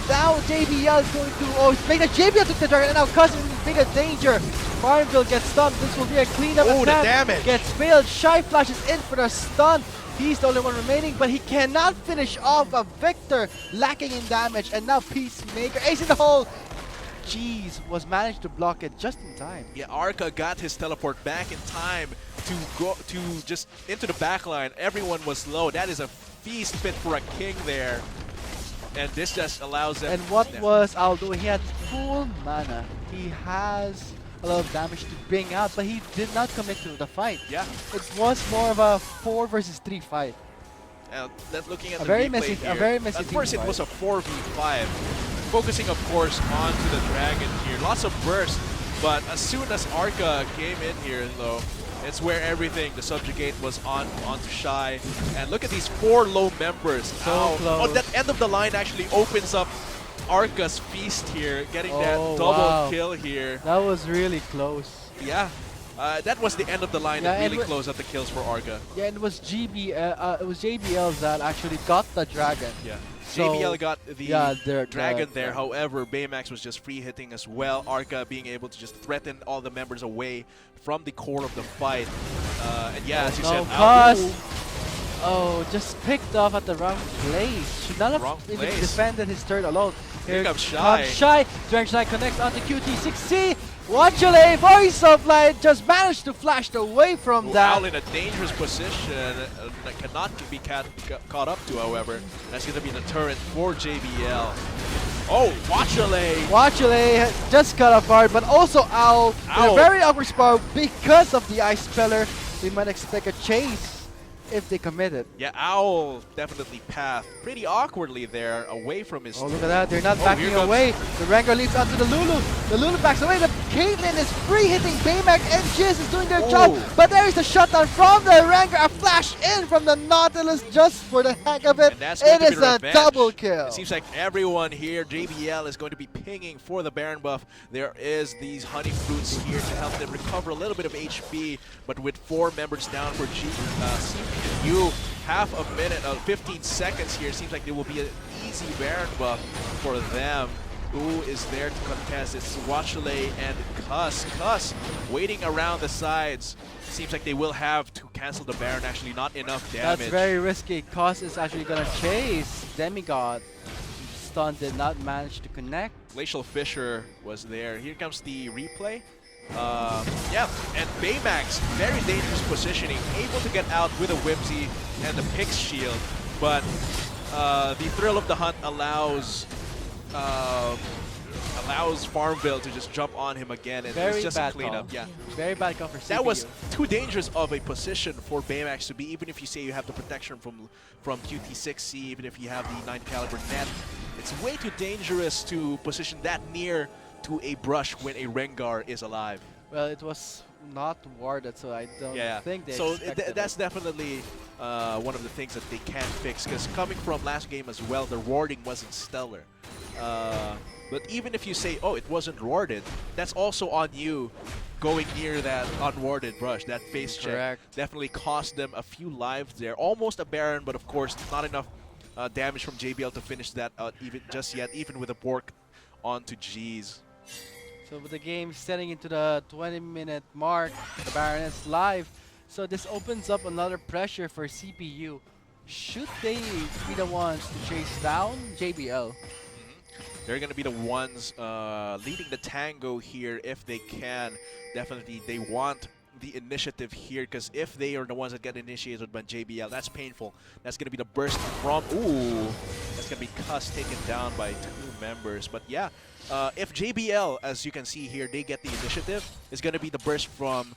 [SPEAKER 1] Now JBL is going to. Oh, it's Beta. JBL took the dragon, and now Cousin is in bigger danger. Farmville gets stunned. This will be a cleanup.
[SPEAKER 2] Oh, the
[SPEAKER 1] attempt.
[SPEAKER 2] damage.
[SPEAKER 1] Gets failed. Shy flashes in for the stun. He's the only one remaining, but he cannot finish off a Victor, lacking in damage. And now Peacemaker, ace in the hole. Jeez, was managed to block it just in time.
[SPEAKER 2] Yeah, Arca got his teleport back in time to go to just into the backline. Everyone was low. That is a feast fit for a king there. And this just allows them.
[SPEAKER 1] And what was Aldo? He had full mana. He has a lot of damage to bring out, but he did not commit to the fight.
[SPEAKER 2] Yeah.
[SPEAKER 1] It was more of a 4 versus 3 fight.
[SPEAKER 2] That's looking at
[SPEAKER 1] A
[SPEAKER 2] the
[SPEAKER 1] very
[SPEAKER 2] replay
[SPEAKER 1] messy,
[SPEAKER 2] here.
[SPEAKER 1] a very messy
[SPEAKER 2] At first,
[SPEAKER 1] team
[SPEAKER 2] it was
[SPEAKER 1] fight.
[SPEAKER 2] a 4v5, focusing, of course, onto the dragon here. Lots of burst, but as soon as Arca came in here, though, it's where everything, the subjugate was onto Shy. And look at these 4 low members.
[SPEAKER 1] So
[SPEAKER 2] Ow.
[SPEAKER 1] close.
[SPEAKER 2] Oh, that end of the line actually opens up Arca's feast here, getting that
[SPEAKER 1] Oh,
[SPEAKER 2] double
[SPEAKER 1] wow.
[SPEAKER 2] kill here.
[SPEAKER 1] That was really close.
[SPEAKER 2] Yeah. That was the end of the line
[SPEAKER 1] Yeah,
[SPEAKER 2] that
[SPEAKER 1] and
[SPEAKER 2] really closed up the kills for Arca.
[SPEAKER 1] Yeah, and it was JBL that actually got the dragon.
[SPEAKER 2] Yeah.
[SPEAKER 1] So,
[SPEAKER 2] JBL got the dragon there.
[SPEAKER 1] yeah.
[SPEAKER 2] However, Baymax was just free hitting as well. Arca being able to just threaten all the members away from the core of the fight. And yeah, as you said,
[SPEAKER 1] Cos. Oh, just picked off at the wrong place. Should not
[SPEAKER 2] Wrong
[SPEAKER 1] have even
[SPEAKER 2] place.
[SPEAKER 1] defended his turret alone.
[SPEAKER 2] Here comes Shy.
[SPEAKER 1] Shy. Dragon Knight connects onto QT6C. Watch a voice of light just managed to flash away from that.
[SPEAKER 2] Owl in a dangerous position that cannot be caught up to, however. That's going to be the turret for JBL. Oh, Watchale!
[SPEAKER 1] Watchale just cut apart, but also Owl in
[SPEAKER 2] Owl.
[SPEAKER 1] a very awkward spot because of the Ice Speller. We might expect a chase if they commit it.
[SPEAKER 2] Yeah, Owl definitely passed pretty awkwardly there, away from his...
[SPEAKER 1] Oh, look at that. They're not
[SPEAKER 2] Oh,
[SPEAKER 1] backing
[SPEAKER 2] here comes-
[SPEAKER 1] away. The Rengar leaps onto the Lulu. The Lulu backs away. The Caitlyn is free hitting Baymax and Jizz is doing their job.
[SPEAKER 2] Oh.
[SPEAKER 1] But there is the shutdown from the Rengar. A flash in from the Nautilus just for the heck of it.
[SPEAKER 2] And that's going
[SPEAKER 1] It
[SPEAKER 2] to be
[SPEAKER 1] is
[SPEAKER 2] the
[SPEAKER 1] a
[SPEAKER 2] revenge.
[SPEAKER 1] double kill.
[SPEAKER 2] It seems like everyone here, JBL, is going to be pinging for the Baron buff. There is these honey fruits here to help them recover a little bit of HP, but with 4 members down for CPU, half a minute, 15 seconds here, seems like there will be an easy Baron buff for them. Who is there to contest? It's Watchale and Cuss. Cuss waiting around the sides. Seems like they will have to cancel the Baron, actually not enough damage.
[SPEAKER 1] That's very risky. Cos is actually going to chase Demigod. Stun did not manage to connect.
[SPEAKER 2] Glacial Fisher was there. Here comes the replay. Yeah, and Baymax, very dangerous positioning, able to get out with a Whimsy and the Pix shield, but the Thrill of the Hunt allows Farmville to just jump on him again, and
[SPEAKER 1] Very
[SPEAKER 2] it's just a
[SPEAKER 1] bad
[SPEAKER 2] cleanup.
[SPEAKER 1] call.
[SPEAKER 2] Yeah,
[SPEAKER 1] Very bad call for CPU.
[SPEAKER 2] that was too dangerous of a position for Baymax to be, even if you say you have the protection from QT6C, even if you have the 9 caliber net. It's way too dangerous to position that near to a brush when a Rengar is alive.
[SPEAKER 1] Well, it was not warded, so I don't think they
[SPEAKER 2] so
[SPEAKER 1] expected
[SPEAKER 2] that's
[SPEAKER 1] it.
[SPEAKER 2] definitely one of the things that they can fix, because coming from last game as well, the warding wasn't stellar. But even if you say, oh, it wasn't warded, that's also on you going near that unwarded brush. That face check
[SPEAKER 1] Correct.
[SPEAKER 2] definitely cost them a few lives there. Almost a Baron, but of course not enough damage from JBL to finish that out even with a Bork onto G's.
[SPEAKER 1] So with the game setting into the 20-minute mark, the Baron is live. So this opens up another pressure for CPU. Should they be the ones to chase down JBL?
[SPEAKER 2] They're going to be the ones leading the tango here if they can. Definitely, they want the initiative here, because if they are the ones that get initiated by JBL, that's painful. That's going to be the burst from... Ooh, that's going to be Cuss taken down by 2 members. But yeah, if JBL, as you can see here, they get the initiative, it's going to be the burst from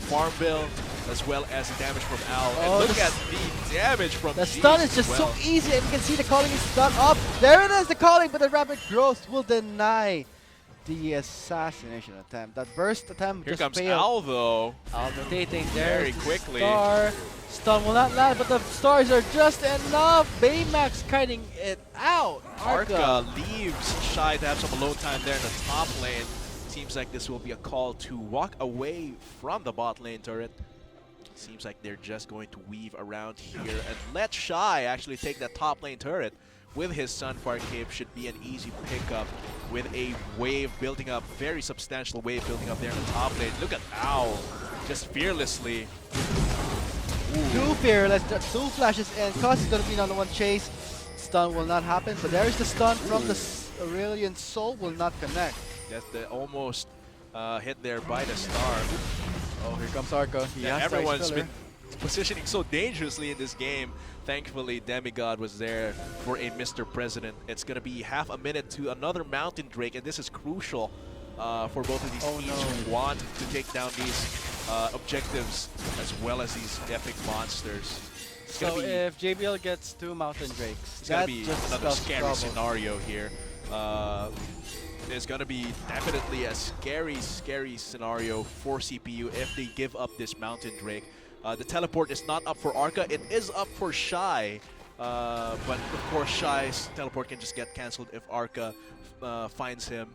[SPEAKER 2] Farmville, as well as the damage from Owl.
[SPEAKER 1] Oh,
[SPEAKER 2] and look at the damage from
[SPEAKER 1] The
[SPEAKER 2] G's
[SPEAKER 1] stun is
[SPEAKER 2] as
[SPEAKER 1] just
[SPEAKER 2] well.
[SPEAKER 1] so easy, and you can see the calling is done up. There it is, the calling, but the rapid growth will deny the assassination attempt. That burst attempt
[SPEAKER 2] Here
[SPEAKER 1] just
[SPEAKER 2] comes
[SPEAKER 1] failed.
[SPEAKER 2] Owl, though.
[SPEAKER 1] Owl rotating
[SPEAKER 2] Very
[SPEAKER 1] there.
[SPEAKER 2] quickly.
[SPEAKER 1] Star. Stun will not land, but the stars are just enough. Baymax kiting it out.
[SPEAKER 2] Arca leaves Shy to have some alone time there in the top lane. Seems like this will be a call to walk away from the bot lane turret. Seems like they're just going to weave around here and let Shy actually take that top lane turret with his Sunfire Cape. Should be an easy pickup with a wave building up, very substantial wave building up there in the top lane. Look at Owl, just fearlessly.
[SPEAKER 1] Too fearless, two flashes in, cause it's gonna be another one chase. Stun will not happen, but there is the stun from the Aurelion Soul, will not connect.
[SPEAKER 2] That's the almost hit there by the star.
[SPEAKER 1] Oh, here comes Arca.
[SPEAKER 2] Yeah, everyone's been positioning so dangerously in this game. Thankfully, Demigod was there for a Mr. President. It's going to be half a minute to another Mountain Drake, and this is crucial for both of these teams who want to take down these objectives as well as these epic monsters.
[SPEAKER 1] So if JBL gets 2 Mountain Drakes,
[SPEAKER 2] it's going to be another scary scenario here. There's going to be definitely a scary scenario for CPU if they give up this Mountain Drake. The teleport is not up for Arca. It is up for Shy. But of course, Shy's teleport can just get cancelled if Arca finds him.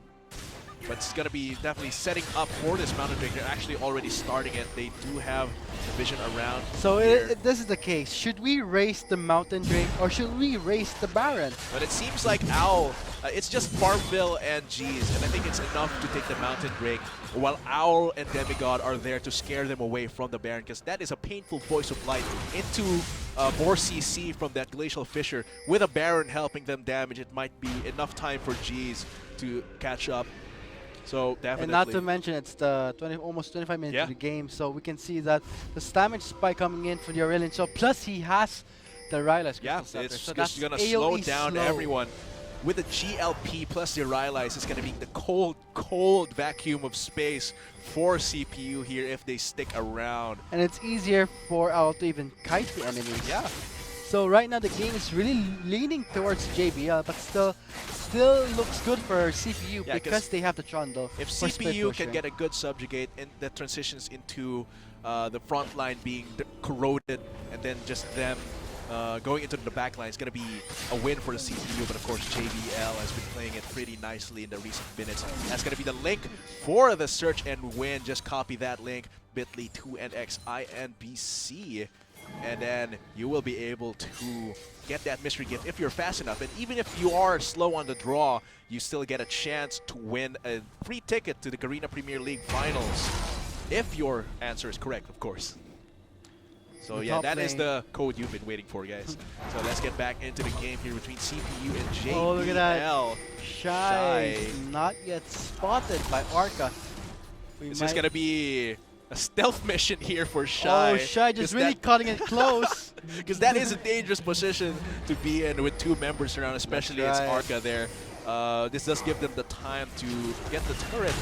[SPEAKER 2] But it's going to be definitely setting up for this Mountain Drake. They're actually already starting it. They do have the vision around.
[SPEAKER 1] So this is the case. Should we race the Mountain Drake or should we race the Baron?
[SPEAKER 2] But it seems like Owl, it's just Farmville and G's, and I think it's enough to take the Mountain Drake, while Owl and Demigod are there to scare them away from the Baron, because that is a painful voice of light into more CC from that Glacial Fissure. With a Baron helping them damage, it might be enough time for G's to catch up. So definitely.
[SPEAKER 1] And not to mention, it's the almost 25 minutes of the game, so we can see that the damage spike coming in for the Aurelion. So plus he has the Rylai's.
[SPEAKER 2] Yeah,
[SPEAKER 1] so
[SPEAKER 2] it's
[SPEAKER 1] that's
[SPEAKER 2] going to slow down everyone. With the GLP plus the Rylai's, it's going to be the cold vacuum of space for CPU here if they stick around.
[SPEAKER 1] And it's easier for Owl to even kite the enemies.
[SPEAKER 2] Yeah.
[SPEAKER 1] So right now the game is really leaning towards JBL, but still looks good for CPU because they have the Trundle.
[SPEAKER 2] If CPU can get a good subjugate and that transitions into the front line being corroded and then just them going into the back line, it's going to be a win for the CPU. But of course JBL has been playing it pretty nicely in the recent minutes. That's going to be the link for the search and win. Just copy that link, bit.ly 2NXINBC. And then you will be able to get that mystery gift if you're fast enough. And even if you are slow on the draw, you still get a chance to win a free ticket to the Garena Premier League Finals. If your answer is correct, of course. So yeah, that is the code you've been waiting for, guys. So let's get back into the game here between CPU and JBL.
[SPEAKER 1] Oh, look at that. Shy not yet spotted by Arca.
[SPEAKER 2] This is going to be a stealth mission here for Shy.
[SPEAKER 1] Oh, Shy just really cutting it close.
[SPEAKER 2] Because that is a dangerous position to be in with 2 members around, especially it's Arca there. This does give them the time to get the turret.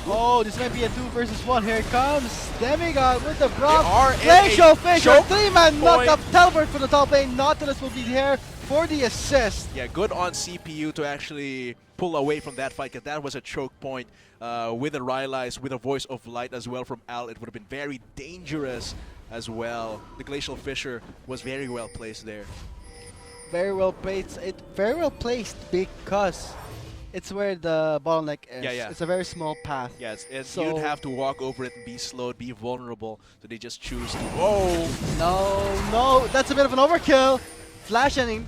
[SPEAKER 1] Oh, this might be a 2 versus 1. Here it comes. Demigod with the Brock.
[SPEAKER 2] Glacial
[SPEAKER 1] Fissure. 3-man knock-up teleport for the top lane. Nautilus will be here for the assist.
[SPEAKER 2] Yeah, good on CPU to actually pull away from that fight, because that was a choke point with the Rylai's, with a voice of light as well from Al. It would have been very dangerous as well. The Glacial Fissure was very well placed there.
[SPEAKER 1] Very well placed. Very well placed because it's where the bottleneck is.
[SPEAKER 2] Yeah.
[SPEAKER 1] It's a very small path.
[SPEAKER 2] Yes, so you'd have to walk over it and be slowed, be vulnerable. So they just choose to. Whoa!
[SPEAKER 1] No, that's a bit of an overkill. Flash and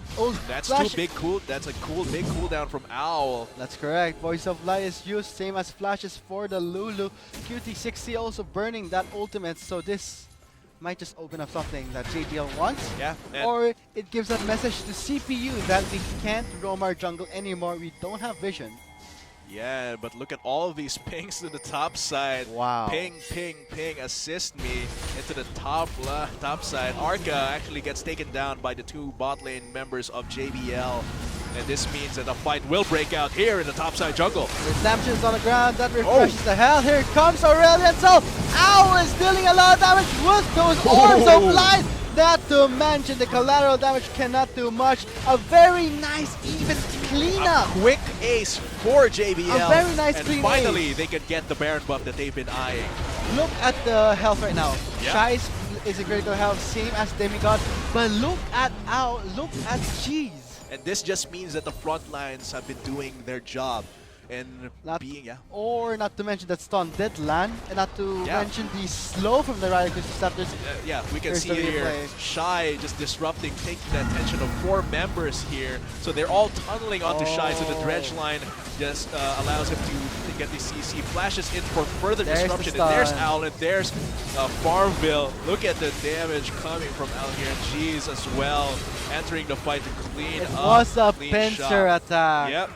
[SPEAKER 2] that's a big cooldown from Owl.
[SPEAKER 1] That's correct. Voice of Light is used, same as flashes for the Lulu. QT60 also burning that ultimate, so this might just open up something that JBL wants.
[SPEAKER 2] Yeah.
[SPEAKER 1] Or it gives a message to CPU that we can't roam our jungle anymore. We don't have vision.
[SPEAKER 2] Yeah, but look at all of these pings to the top side.
[SPEAKER 1] Wow.
[SPEAKER 2] Ping, assist me into the top side. Arca actually gets taken down by the 2 bot lane members of JBL. And this means that a fight will break out here in the topside jungle.
[SPEAKER 1] Redemption's on the ground, that refreshes the hell. Here comes Aurelion, so Owl is dealing a lot of damage with those orbs of light. Not to mention the collateral damage cannot do much. A very nice, even cleanup.
[SPEAKER 2] A quick ace for JBL.
[SPEAKER 1] A very nice
[SPEAKER 2] and finally, they can get the Baron buff that they've been eyeing.
[SPEAKER 1] Look at the health right now. Shy is a critical health, same as Demigod. But look at Owl, look at Cheese.
[SPEAKER 2] And this just means that the front lines have been doing their job. and
[SPEAKER 1] Not
[SPEAKER 2] being
[SPEAKER 1] Or not to mention that stun did land, and not to
[SPEAKER 2] Yeah.
[SPEAKER 1] mention the slow from the Riot Interceptors.
[SPEAKER 2] yeah, we can
[SPEAKER 1] Here's
[SPEAKER 2] see
[SPEAKER 1] the
[SPEAKER 2] here
[SPEAKER 1] replay.
[SPEAKER 2] Shy just disrupting, taking the attention of 4 members here. So they're all tunneling onto Shy, so the dredge line just allows him to get the CC. Flashes in for further
[SPEAKER 1] There's the
[SPEAKER 2] disruption. And there's
[SPEAKER 1] stun.
[SPEAKER 2] Al, and there's Farmville. Look at the damage coming from Al here. And G's as well, entering the fight to clean
[SPEAKER 1] It
[SPEAKER 2] up.
[SPEAKER 1] was a
[SPEAKER 2] clean
[SPEAKER 1] pincer
[SPEAKER 2] shot.
[SPEAKER 1] attack.
[SPEAKER 2] Yep.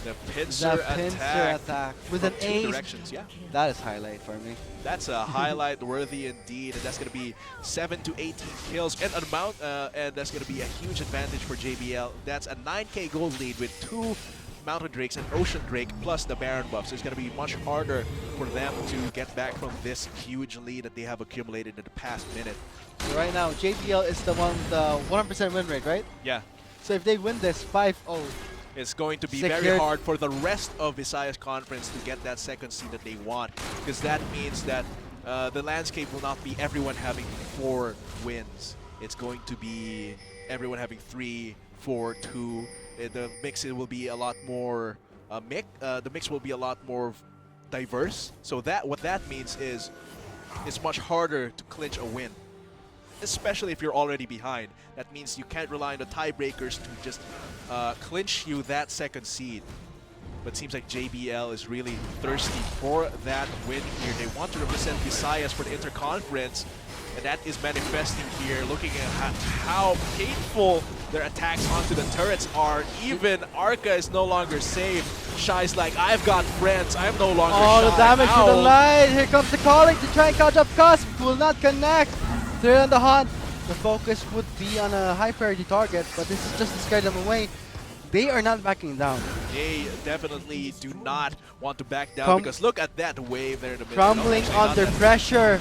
[SPEAKER 2] The pincer attack.
[SPEAKER 1] with
[SPEAKER 2] from
[SPEAKER 1] an
[SPEAKER 2] 2
[SPEAKER 1] ace.
[SPEAKER 2] directions, yeah.
[SPEAKER 1] That is highlight for me.
[SPEAKER 2] That's a highlight worthy indeed, and that's going to be 7 to 18 kills and amount, and that's going to be a huge advantage for JBL. That's a 9k gold lead with 2 Mountain Drakes and Ocean Drake plus the Baron buff. So it's going to be much harder for them to get back from this huge lead that they have accumulated in the past minute.
[SPEAKER 1] So right now, JBL is the one with the 100% win rate, right?
[SPEAKER 2] Yeah.
[SPEAKER 1] So if they win this 5-0,
[SPEAKER 2] It's going to be
[SPEAKER 1] Secured.
[SPEAKER 2] very hard for the rest of Visayas Conference to get that second seed that they want, because that means that the landscape will not be everyone having 4 wins. It's going to be everyone having 3, 4, 2. The mix will be a lot more the mix will be a lot more diverse. So what that means is it's much harder to clinch a win, especially if you're already behind. That means you can't rely on the tiebreakers to just clinch you that second seed. But it seems like JBL is really thirsty for that win here. They want to represent Visayas for the interconference, and that is manifesting here. Looking at how painful their attacks onto the turrets are. Even Arca is no longer safe. Shy's like, I've got friends. I'm no longer
[SPEAKER 1] all
[SPEAKER 2] Shy.
[SPEAKER 1] the damage to the
[SPEAKER 2] Ow.
[SPEAKER 1] line. Here comes the calling to try and catch up. Cusp will not connect. They're on the hunt. The focus would be on a high priority target, but this is just to scare them away. They are not backing down.
[SPEAKER 2] They definitely do not want to back down, because look at that wave there in the middle.
[SPEAKER 1] Crumbling
[SPEAKER 2] No, actually not
[SPEAKER 1] under
[SPEAKER 2] that.
[SPEAKER 1] pressure.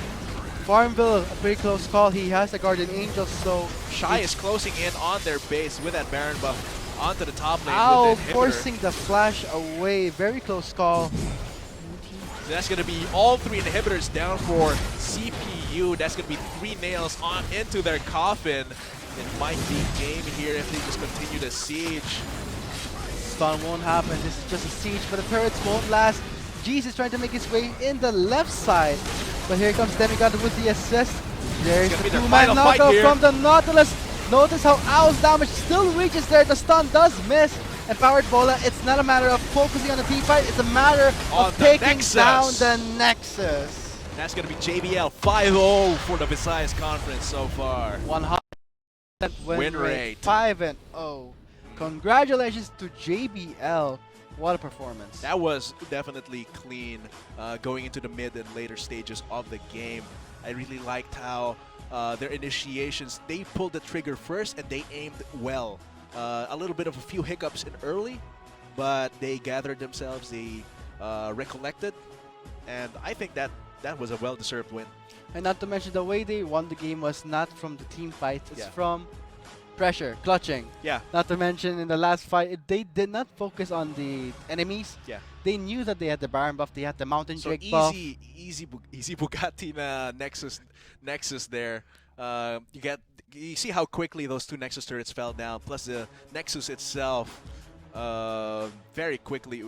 [SPEAKER 1] Farmville, a pretty close call. He has a Guardian Angel, so
[SPEAKER 2] Shy is closing in on their base with that Baron buff onto the top lane
[SPEAKER 1] ow,
[SPEAKER 2] with the inhibitor.
[SPEAKER 1] forcing the flash away. Very close call.
[SPEAKER 2] So that's going to be all 3 inhibitors down for CPU. That's going to be 3 nails on into their coffin. It might be game here if they just continue the siege.
[SPEAKER 1] Stun won't happen. This is just a siege, but the turrets won't last. Jeez is trying to make his way in the left side. But here comes Demigod with the assist. There's
[SPEAKER 2] gonna
[SPEAKER 1] the
[SPEAKER 2] be their
[SPEAKER 1] 2-man
[SPEAKER 2] final fight
[SPEAKER 1] knockout
[SPEAKER 2] here.
[SPEAKER 1] from the Nautilus. Notice how Owl's damage still reaches there. The stun does miss. And Powered Bola, it's not a matter of focusing on the team fight. It's a matter
[SPEAKER 2] On
[SPEAKER 1] of
[SPEAKER 2] the
[SPEAKER 1] taking
[SPEAKER 2] Nexus.
[SPEAKER 1] down the Nexus.
[SPEAKER 2] That's going to be JBL 5-0 for the Visayas Conference so far.
[SPEAKER 1] 100% win,
[SPEAKER 2] Win
[SPEAKER 1] rate.
[SPEAKER 2] rate.
[SPEAKER 1] 5-0. Congratulations to JBL. What a performance.
[SPEAKER 2] That was definitely clean going into the mid and later stages of the game. I really liked how their initiations, they pulled the trigger first and they aimed well. A little bit of a few hiccups in early, but they gathered themselves, they recollected, and I think that was a well-deserved win.
[SPEAKER 1] And not to mention, the way they won the game was not from the team fight, it's
[SPEAKER 2] Yeah.
[SPEAKER 1] from pressure, clutching.
[SPEAKER 2] Yeah.
[SPEAKER 1] Not to mention, in the last fight, they did not focus on the enemies.
[SPEAKER 2] Yeah.
[SPEAKER 1] They knew that they had the Baron buff, they had the Mountain
[SPEAKER 2] So
[SPEAKER 1] Drake buff.
[SPEAKER 2] easy Bugatti na Nexus there. You see how quickly those 2 Nexus turrets fell down, plus the Nexus itself very quickly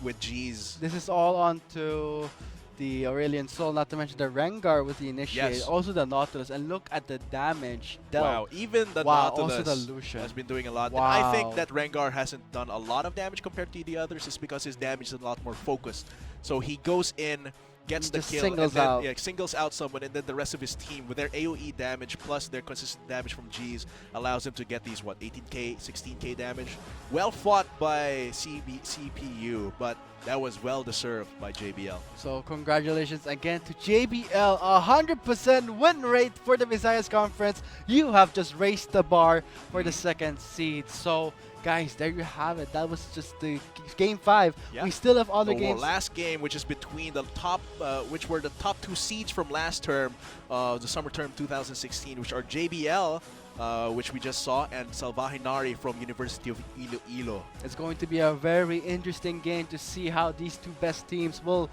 [SPEAKER 2] with G's.
[SPEAKER 1] This is all onto the Aurelian Soul, not to mention the Rengar with the Initiate,
[SPEAKER 2] Yes.
[SPEAKER 1] also the Nautilus, and look at the damage dealt.
[SPEAKER 2] Wow, even the
[SPEAKER 1] Wow,
[SPEAKER 2] Nautilus
[SPEAKER 1] also the Lucian.
[SPEAKER 2] has been doing a lot.
[SPEAKER 1] Wow.
[SPEAKER 2] I think that Rengar hasn't done a lot of damage compared to the others is because his damage is a lot more focused. So he goes in, gets the
[SPEAKER 1] Just
[SPEAKER 2] kill,
[SPEAKER 1] singles
[SPEAKER 2] and then
[SPEAKER 1] out.
[SPEAKER 2] Yeah, singles out someone, and then the rest of his team with their AoE damage plus their consistent damage from Gs allows him to get these, what, 18k, 16k damage. Well fought by CPU, but that was well deserved by JBL.
[SPEAKER 1] So congratulations again to JBL, 100% win rate for the Visayas Conference. You have just raised the bar for the second seed. So guys, there you have it. That was just the game 5.
[SPEAKER 2] Yeah.
[SPEAKER 1] We still have other
[SPEAKER 2] The
[SPEAKER 1] games.
[SPEAKER 2] last game, which is between the top, which were the top 2 seeds from last term, the summer term 2016, which are JBL, which we just saw, and Salvaje Nari from University of Iloilo.
[SPEAKER 1] It's going to be a very interesting game to see how these 2 best teams will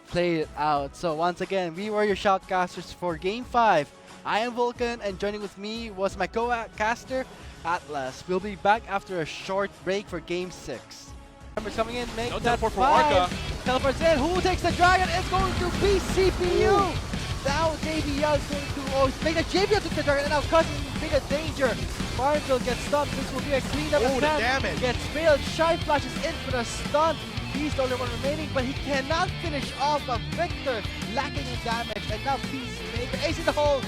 [SPEAKER 1] play it out. So once again, we were your shoutcasters for game 5. I am Vulcan, and joining with me was my co-caster, Atlas. We'll be back after a short break for game 6. Members coming in, make
[SPEAKER 2] No
[SPEAKER 1] that
[SPEAKER 2] teleport for
[SPEAKER 1] 5.
[SPEAKER 2] Arca.
[SPEAKER 1] Teleports in. Who takes the dragon? It's going to be CPU. Now JBL is going to. Oh, he's making a JBL took the dragon, and now Cousin in bigger danger. Farmville gets stunned. This will be a cleanup
[SPEAKER 2] Oh, the
[SPEAKER 1] attempt.
[SPEAKER 2] damage.
[SPEAKER 1] Gets failed. Shy flashes in for the stun. He's the only one remaining, but he cannot finish off a Victor, lacking in damage. And now Peacemaker acing the hole.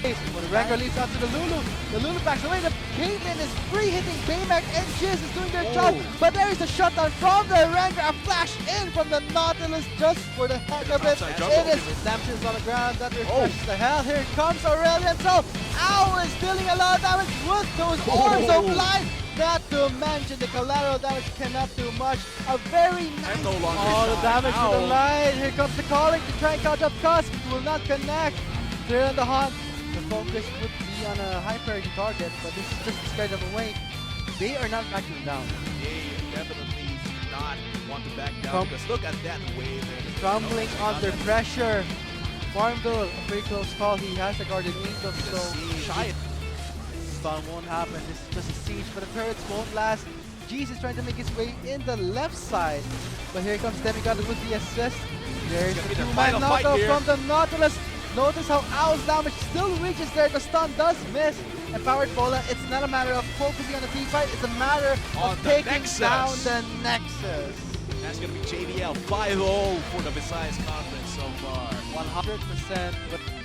[SPEAKER 1] When the Rengar leaps out to the Lulu backs away. The Caitlyn is free hitting Baymax and Jizz is doing their job. But there is the shutdown from the Rengar. A flash in from the Nautilus just for the heck of it. It is Redemption's on the ground. That refreshes the hell. Here comes Aurelion. So Owl is dealing a lot of damage with those orbs of light. Not to mention the collateral damage cannot do much. A very nice
[SPEAKER 2] no longer
[SPEAKER 1] all the
[SPEAKER 2] shine.
[SPEAKER 1] damage to the light. Here comes the calling to try and catch up Cosp. Will not connect. Clear on the hunt. The focus would be on a high priority target, but this is just to scare them away. They are not backing down.
[SPEAKER 2] They definitely do not want to back down because look at that wave there.
[SPEAKER 1] Crumbling under pressure. Farmville, a pretty close call. He has the Guardian Angel, so
[SPEAKER 2] Shy.
[SPEAKER 1] stun won't happen. This is just a siege, but the turrets won't last. Jeez is trying to make his way in the left side, but here comes Demigod with the assist. There's
[SPEAKER 2] gonna
[SPEAKER 1] the
[SPEAKER 2] be the
[SPEAKER 1] two-man
[SPEAKER 2] final fight
[SPEAKER 1] knockout
[SPEAKER 2] here.
[SPEAKER 1] from the Nautilus. Notice how Owl's damage still reaches there. The stun does miss. Empowered Bola, it's not a matter of focusing on the team fight, it's a matter
[SPEAKER 2] On
[SPEAKER 1] of
[SPEAKER 2] the
[SPEAKER 1] taking
[SPEAKER 2] Nexus.
[SPEAKER 1] down the Nexus.
[SPEAKER 2] That's going to be JBL 5-0 for the Visayas Conference so far.
[SPEAKER 1] 100%